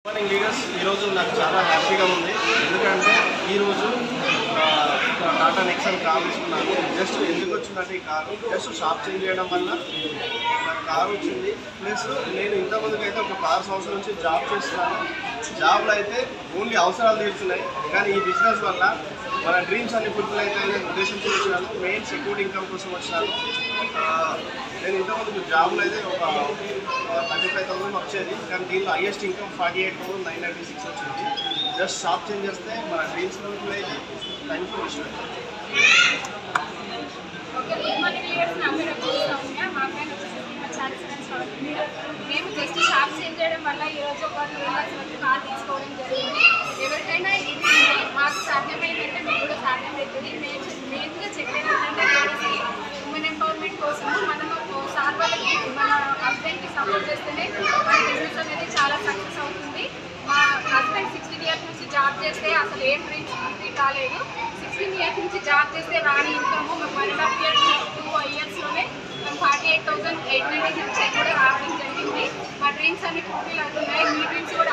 Morning leaders ఈరోజు నాకు చాలా హ్యాపీగా ఉంది. ఎందుకంటే ఈరోజు టాటా నెక్సన్ కార్ తీసుకున్నాను. జస్ట్ ఎందుకు వచ్చిందంటే ఈ కారు జస్ట్ షాప్ చేంజ్ చేయడం వల్ల నాకు కారు వచ్చింది. ప్లస్ నేను ఇంతమందికి అయితే ఒక 6 సంవత్సరాల నుంచి జాబ్ చేస్తున్నాను. జాబ్లో అయితే ఓన్లీ అవసరాలు తీరుతున్నాయి, కానీ ఈ బిజినెస్ వల్ల మన డ్రీమ్స్ అన్ని ఫుల్ఫిల్ అవుతాయనే ఉద్దేశంతో వచ్చినాను. మెయిన్ సెక్యూరిటీ ఇన్కమ్ కోసం వచ్చినాను. నేను ఇంతమందికి జాబ్లో అయితే ఒక 35,000 వచ్చేది, కానీ దీనిలో హైయెస్ట్ ఇన్కమ్ 48,996 వచ్చింది. జస్ట్ షాప్ చేంజ్ చేస్తే మన డ్రీమ్స్ ఫుల్ఫిల్ అయితే థ్యాంక్ యూ విషయం. మేము జస్ట్ షాప్ చేంజ్ చేయడం వల్ల ఈరోజు ఒక 2 lakhs వరకు కార్ తీసుకోవడం జరిగింది. ఎవరికైనా ఇది మాకు సాధ్యమైందంటే మీకు కూడా సాధ్యమవుతుంది. మెయిన్గా చెప్పేది ఏంటంటే లేడీస్కి ఉమెన్ ఎంపవర్మెంట్ కోసం మనము సార్ వాళ్ళకి మన హస్బెండ్కి సపోర్ట్ చేస్తేనే మన బిజినెస్ అనేది చాలా సక్సెస్ అవుతుంది. మా హస్బెండ్ 16 years నుంచి జాబ్ చేస్తే అసలు ఏం డ్రీమ్స్ కంప్లీట్ కాలేదు. 16 years నుంచి జాబ్ చేస్తే రాని ఇన్కమ్ మేము 1.5 years 2 yearsలోనే మేము 48,896 కూడా రావడం జరిగింది. మా డ్రీమ్స్ అన్ని ఫుల్ఫిల్ అవుతున్నాయి. మీ డ్రీమ్స్ కూడా